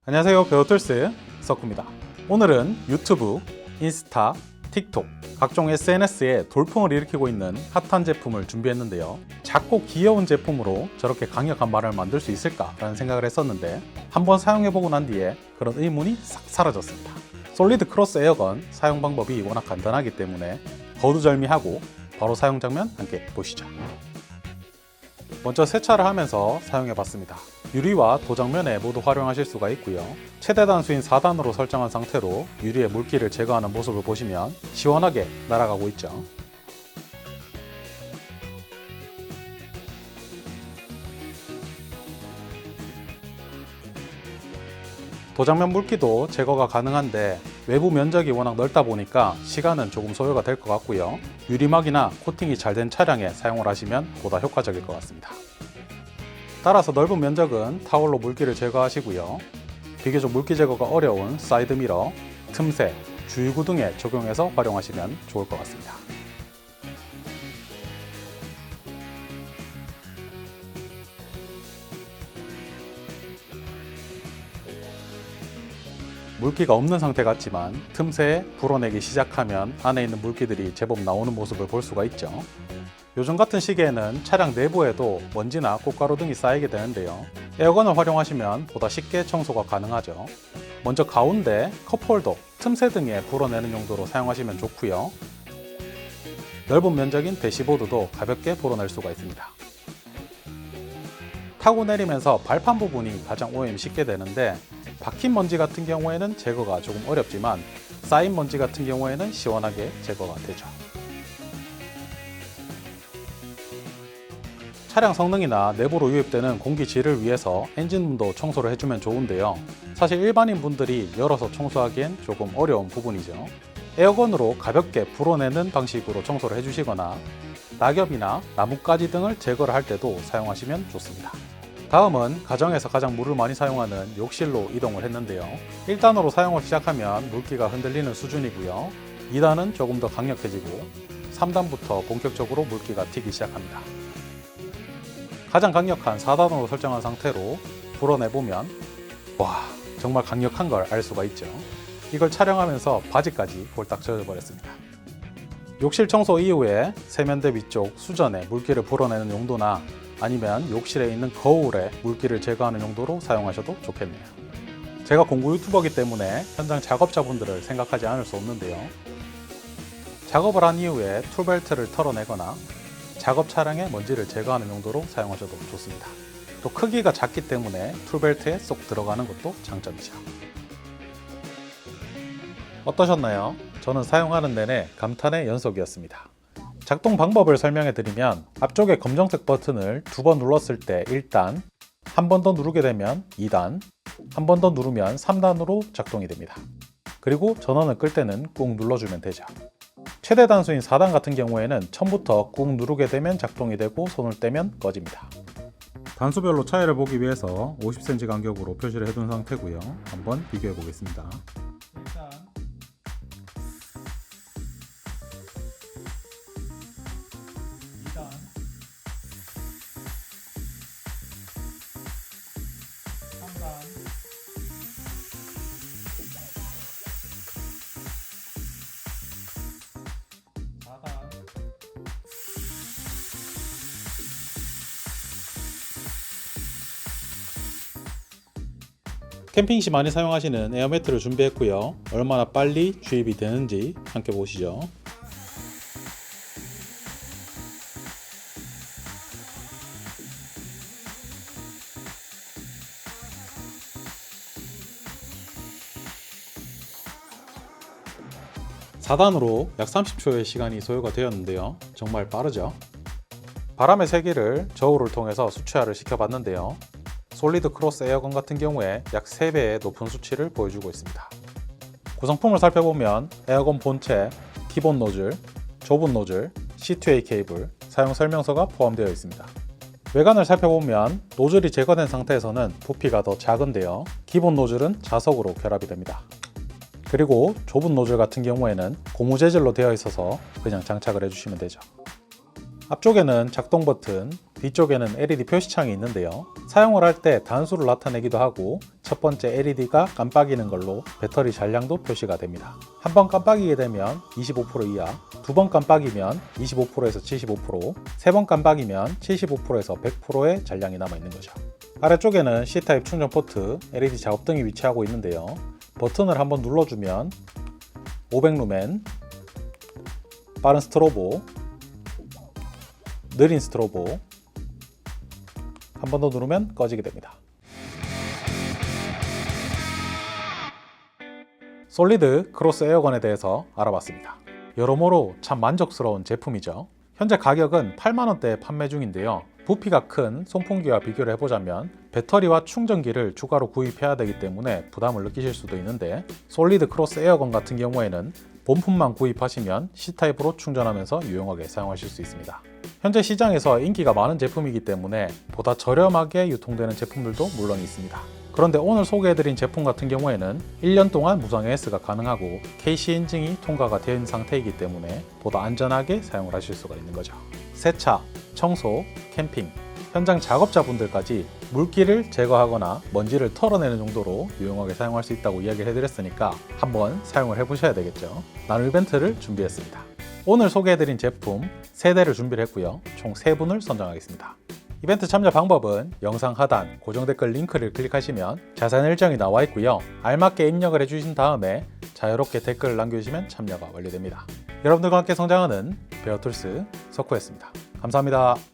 안녕하세요, 배우툴스 석구입니다. 오늘은 유튜브, 인스타, 틱톡 각종 SNS에 돌풍을 일으키고 있는 핫한 제품을 준비했는데요. 작고 귀여운 제품으로 저렇게 강력한 말을 만들 수 있을까라는 생각을 했었는데 한번 사용해보고 난 뒤에 그런 의문이 싹 사라졌습니다. 솔리드 크로스 에어건 사용 방법이 워낙 간단하기 때문에 거두절미하고 바로 사용 장면 함께 보시죠. 먼저 세차를 하면서 사용해봤습니다. 유리와 도장면에 모두 활용하실 수가 있고요. 최대 단수인 4단으로 설정한 상태로 유리의 물기를 제거하는 모습을 보시면 시원하게 날아가고 있죠. 도장면 물기도 제거가 가능한데 외부 면적이 워낙 넓다 보니까 시간은 조금 소요가 될 것 같고요. 유리막이나 코팅이 잘 된 차량에 사용을 하시면 보다 효과적일 것 같습니다. 따라서 넓은 면적은 타월로 물기를 제거하시고요. 비교적 물기 제거가 어려운 사이드미러, 틈새, 주유구 등에 적용해서 활용하시면 좋을 것 같습니다. 물기가 없는 상태 같지만 틈새에 불어내기 시작하면 안에 있는 물기들이 제법 나오는 모습을 볼 수가 있죠. 요즘 같은 시기에는 차량 내부에도 먼지나 꽃가루 등이 쌓이게 되는데요. 에어건을 활용하시면 보다 쉽게 청소가 가능하죠. 먼저 가운데 컵홀더, 틈새 등에 불어내는 용도로 사용하시면 좋고요. 넓은 면적인 대시보드도 가볍게 불어낼 수가 있습니다. 타고 내리면서 발판 부분이 가장 오염이 쉽게 되는데 박힌 먼지 같은 경우에는 제거가 조금 어렵지만 쌓인 먼지 같은 경우에는 시원하게 제거가 되죠. 차량 성능이나 내부로 유입되는 공기질을 위해서 엔진룸도 청소를 해주면 좋은데요. 사실 일반인 분들이 열어서 청소하기엔 조금 어려운 부분이죠. 에어건으로 가볍게 불어내는 방식으로 청소를 해주시거나 낙엽이나 나뭇가지 등을 제거를 할 때도 사용하시면 좋습니다. 다음은 가정에서 가장 물을 많이 사용하는 욕실로 이동을 했는데요. 1단으로 사용을 시작하면 물기가 흔들리는 수준이고요. 2단은 조금 더 강력해지고 3단부터 본격적으로 물기가 튀기 시작합니다. 가장 강력한 4단으로 설정한 상태로 불어내보면 와, 정말 강력한 걸 알 수가 있죠. 이걸 촬영하면서 바지까지 홀딱 젖어버렸습니다. 욕실 청소 이후에 세면대 위쪽 수전에 물기를 불어내는 용도나 아니면 욕실에 있는 거울에 물기를 제거하는 용도로 사용하셔도 좋겠네요. 제가 공구 유튜버이기 때문에 현장 작업자분들을 생각하지 않을 수 없는데요. 작업을 한 이후에 툴벨트를 털어내거나 작업 차량의 먼지를 제거하는 용도로 사용하셔도 좋습니다. 또 크기가 작기 때문에 툴벨트에 쏙 들어가는 것도 장점이죠. 어떠셨나요? 저는 사용하는 내내 감탄의 연속이었습니다. 작동 방법을 설명해 드리면 앞쪽에 검정색 버튼을 2번 눌렀을 때 1단, 한 번 더 누르게 되면 2단, 한 번 더 누르면 3단으로 작동이 됩니다. 그리고 전원을 끌 때는 꾹 눌러주면 되죠. 최대 단수인 4단 같은 경우에는 처음부터 꾹 누르게 되면 작동이 되고 손을 떼면 꺼집니다. 단수별로 차이를 보기 위해서 50cm 간격으로 표시를 해둔 상태고요. 한번 비교해 보겠습니다. 일단 2단, 3단, 4단, 캠핑 시 많이 사용하시는 에어매트를 준비했고요. 얼마나 빨리 주입이 되는지 함께 보시죠. (4단으로) 약 30초의 시간이 소요가 되었는데요. 정말 빠르죠? 바람의 세기를 저울을 통해서 수치화를 시켜봤는데요. 솔리드 크로스 에어건 같은 경우에 약 3배의 높은 수치를 보여주고 있습니다. 구성품을 살펴보면 에어건 본체, 기본 노즐, 좁은 노즐, C2A 케이블, 사용 설명서가 포함되어 있습니다. 외관을 살펴보면 노즐이 제거된 상태에서는 부피가 더 작은데요. 기본 노즐은 자석으로 결합이 됩니다. 그리고 좁은 노즐 같은 경우에는 고무 재질로 되어 있어서 그냥 장착을 해주시면 되죠. 앞쪽에는 작동 버튼, 뒤쪽에는 LED 표시창이 있는데요. 사용을 할 때 단수를 나타내기도 하고 첫 번째 LED가 깜빡이는 걸로 배터리 잔량도 표시가 됩니다. 한 번 깜빡이게 되면 25% 이하, 두 번 깜빡이면 25%에서 75%, 세 번 깜빡이면 75%에서 100%의 잔량이 남아있는 거죠. 아래쪽에는 C타입 충전 포트, LED 작업등이 위치하고 있는데요. 버튼을 한번 눌러주면 500루멘, 빠른 스트로보, 느린 스트로보, 한 번 더 누르면 꺼지게 됩니다. 솔리드 크로스 에어건에 대해서 알아봤습니다. 여러모로 참 만족스러운 제품이죠. 현재 가격은 8만원대에 판매 중인데요. 부피가 큰 송풍기와 비교를 해보자면 배터리와 충전기를 추가로 구입해야 되기 때문에 부담을 느끼실 수도 있는데, 솔리드 크로스 에어건 같은 경우에는 본품만 구입하시면 C타입으로 충전하면서 유용하게 사용하실 수 있습니다. 현재 시장에서 인기가 많은 제품이기 때문에 보다 저렴하게 유통되는 제품들도 물론 있습니다. 그런데 오늘 소개해드린 제품 같은 경우에는 1년 동안 무상 AS가 가능하고 KC 인증이 통과가 된 상태이기 때문에 보다 안전하게 사용을 하실 수가 있는 거죠. 세차, 청소, 캠핑, 현장 작업자분들까지 물기를 제거하거나 먼지를 털어내는 정도로 유용하게 사용할 수 있다고 이야기를 해드렸으니까 한번 사용을 해보셔야 되겠죠. 나눔 이벤트를 준비했습니다. 오늘 소개해드린 제품 3대를 준비를 했고요. 총 3분을 선정하겠습니다. 이벤트 참여 방법은 영상 하단 고정 댓글 링크를 클릭하시면 자세한 일정이 나와 있고요. 알맞게 입력을 해주신 다음에 자유롭게 댓글을 남겨주시면 참여가 완료됩니다. 여러분들과 함께 성장하는 베어툴스 석호였습니다. 감사합니다.